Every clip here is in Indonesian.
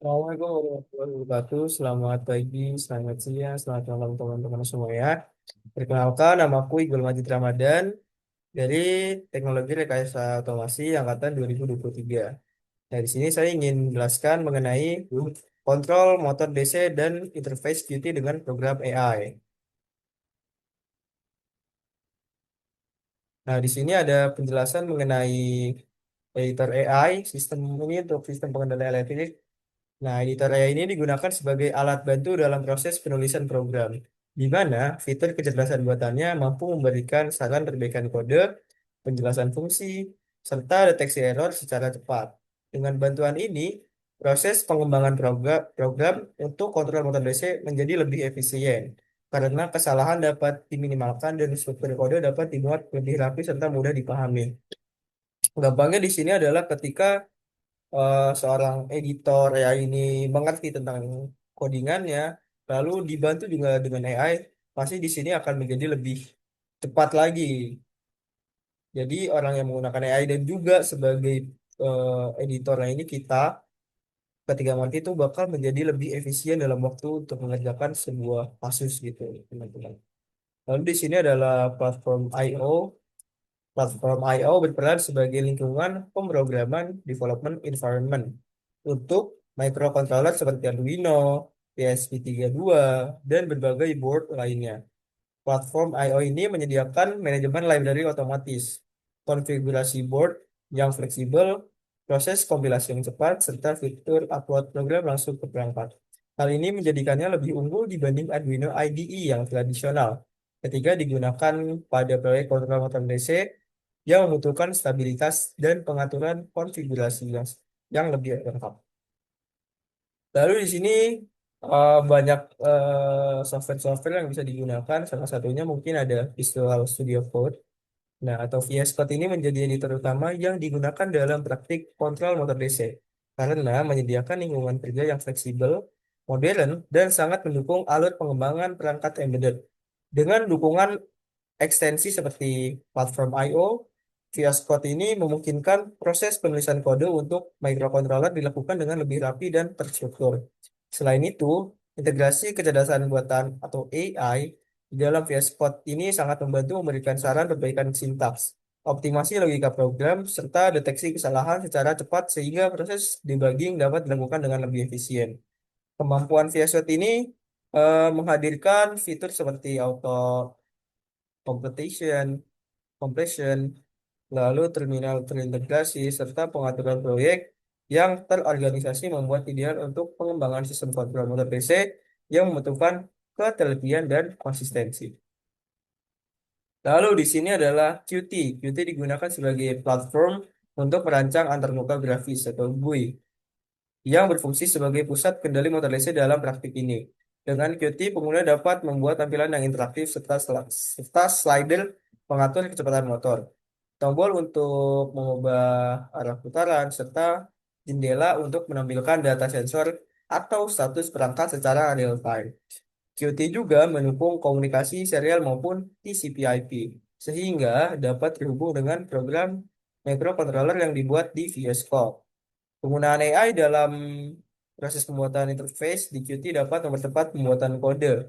Assalamualaikum warahmatullahi wabarakatuh. Selamat pagi, selamat siang, selamat malam teman-teman semua ya. Perkenalkan, namaku Iqbal Majid Ramadan dari Teknologi Rekayasa Otomasi Angkatan 2023. Nah, di sini saya ingin menjelaskan mengenai kontrol motor DC dan interface QT dengan program AI. Nah, di sini ada penjelasan mengenai editor AI, sistem ini untuk sistem pengendali elektrik. Nah, editor AI ini digunakan sebagai alat bantu dalam proses penulisan program, di mana fitur kecerdasan buatannya mampu memberikan saran perbaikan kode, penjelasan fungsi, serta deteksi error secara cepat. Dengan bantuan ini, proses pengembangan program untuk kontrol motor DC menjadi lebih efisien, karena kesalahan dapat diminimalkan dan struktur kode dapat dibuat lebih rapi serta mudah dipahami. Gampangnya di sini adalah ketika seorang editor AI ini mengerti tentang codingannya, lalu dibantu juga dengan AI, pasti di sini akan menjadi lebih cepat lagi. Jadi orang yang menggunakan AI dan juga sebagai editornya ini kita ketika nanti itu bakal menjadi lebih efisien dalam waktu untuk mengerjakan sebuah kasus gitu, teman-teman. Lalu di sini adalah platform I/O. Platform I/O berperan sebagai lingkungan pemrograman development environment untuk microcontroller seperti Arduino, ESP32, dan berbagai board lainnya. Platform I/O ini menyediakan manajemen library otomatis, konfigurasi board yang fleksibel, proses kompilasi yang cepat, serta fitur upload program langsung ke perangkat. Hal ini menjadikannya lebih unggul dibanding Arduino IDE yang tradisional ketika digunakan pada proyek kontrol motor DC yang membutuhkan stabilitas dan pengaturan konfigurasi yang lebih lengkap. Lalu di sini banyak software-software yang bisa digunakan. Salah satunya mungkin ada Visual Studio Code. Nah, atau VS Code ini menjadi editor utama yang digunakan dalam praktik kontrol motor DC karena menyediakan lingkungan kerja yang fleksibel, modern, dan sangat mendukung alur pengembangan perangkat embedded. Dengan dukungan ekstensi seperti platform I/O, VS Code ini memungkinkan proses penulisan kode untuk microcontroller dilakukan dengan lebih rapi dan terstruktur. Selain itu, integrasi kecerdasan buatan atau AI di dalam VS Code ini sangat membantu memberikan saran perbaikan sintaks, optimasi logika program, serta deteksi kesalahan secara cepat sehingga proses debugging dapat dilakukan dengan lebih efisien. Kemampuan VS Code ini menghadirkan fitur seperti auto completion, compression, lalu terminal terintegrasi, serta pengaturan proyek yang terorganisasi membuat ideal untuk pengembangan sistem kontrol motor PC yang membutuhkan ketelitian dan konsistensi. Lalu di sini adalah Qt. Qt digunakan sebagai platform untuk merancang antarmuka grafis atau GUI yang berfungsi sebagai pusat kendali motor DC dalam praktik ini. Dengan Qt, pengguna dapat membuat tampilan yang interaktif serta slider pengatur kecepatan motor, tombol untuk mengubah arah putaran, serta jendela untuk menampilkan data sensor atau status perangkat secara real time. Qt juga mendukung komunikasi serial maupun TCP/IP, sehingga dapat terhubung dengan program microcontroller yang dibuat di VS Code. Penggunaan AI dalam proses pembuatan interface di Qt dapat mempercepat pembuatan kode,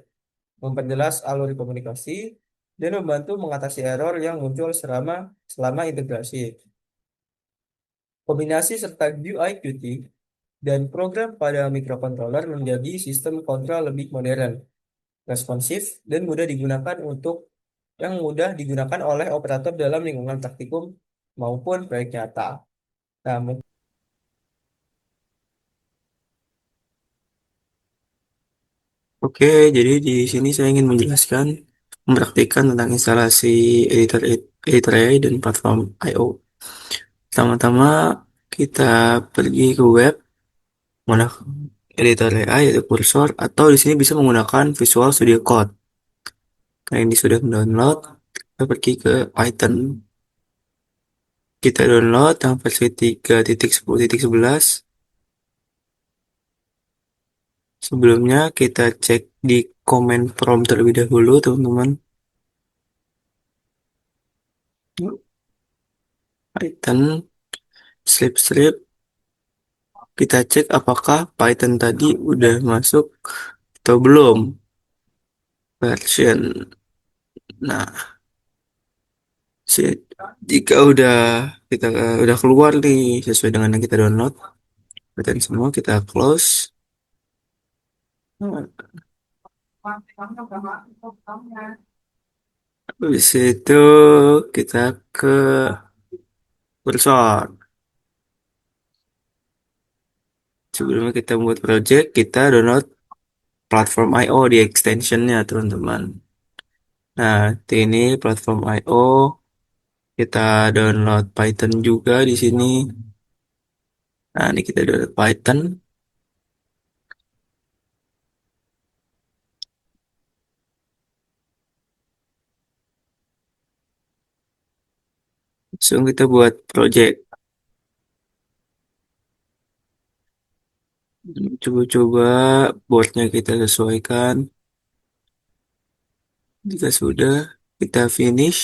memperjelas alur komunikasi, dan membantu mengatasi error yang muncul selama integrasi. Kombinasi serta GUI Qt dan program pada microcontroller menjadi sistem kontrol lebih modern, responsif, dan mudah digunakan oleh operator dalam lingkungan praktikum maupun proyek nyata. Nah, Oke, jadi di sini saya ingin menjelaskan, mempraktikkan tentang instalasi editor AI dan platform I/O. Pertama-tama kita pergi ke web, mana editor AI yaitu kursor, atau di sini bisa menggunakan Visual Studio Code. Nah, ini sudah download, kita pergi ke Python. Kita download yang versi 3.10.11. Sebelumnya kita cek di command prompt terlebih dahulu, teman-teman. Python slip strip kita cek apakah Python tadi udah masuk atau belum version. Nah, jika kita udah keluar nih sesuai dengan yang kita download, Python semua kita close. Nah, habis itu kita ke cursor. Sebelumnya kita buat project, kita download platform I/O di extensionnya, teman-teman. Nah, ini platform I/O. Kita download Python juga di sini. Nah, ini kita download Python. Langsung kita buat project. Coba-coba boardnya kita sesuaikan. Jika sudah, kita finish.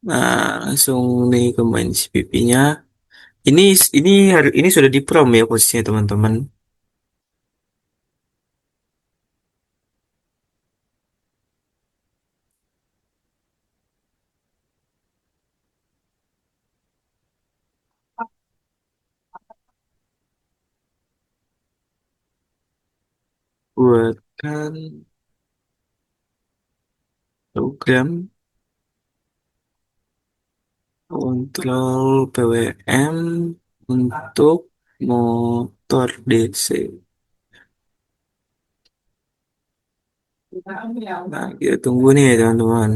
Nah, langsung nih ke main CPP-nya. Ini ini sudah di prom ya posisinya, teman-teman. Buatkan program kontrol PWM untuk motor DC. Nah, kita tunggu nih teman-teman.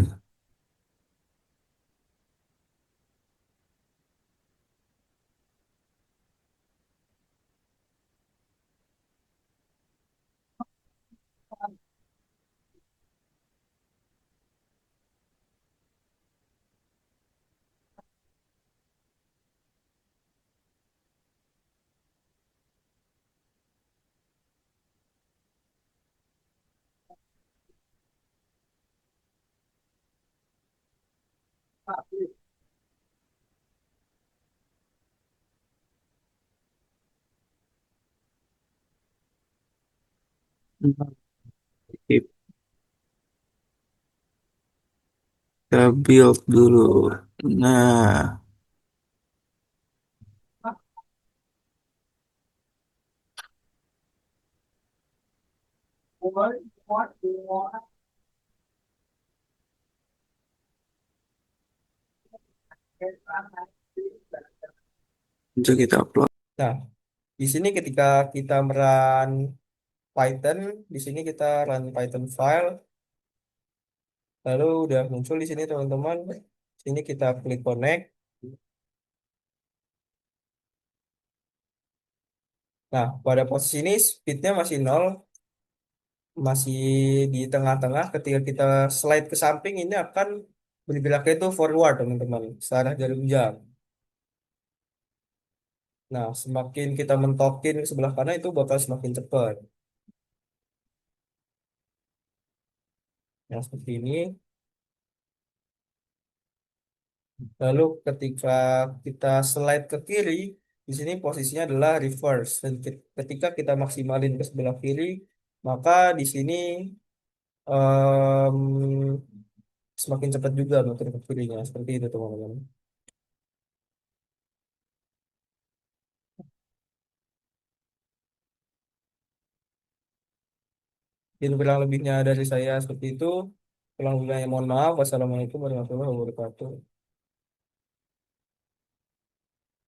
Kita build dulu. Nah, bisa kita upload. Nah, di sini ketika kita merun Python, di sini kita run Python file, lalu udah muncul di sini teman-teman. Sini kita klik connect. Nah, pada posisi ini speednya masih nol, masih di tengah-tengah. Ketika kita slide ke samping, ini akan bergeraknya itu forward teman-teman, searah jarum jam. Nah, semakin kita mentokin ke sebelah kanan itu bakal semakin cepat. Nah, seperti ini. Lalu ketika kita slide ke kiri, di sini posisinya adalah reverse. Dan ketika kita maksimalin ke sebelah kiri, maka di sini em, semakin cepat juga muter ke kirinya. Seperti itu teman-teman. Jadi kurang lebihnya dari saya seperti itu. Kurang lebihnya mohon maaf. Wassalamualaikum warahmatullahi wabarakatuh.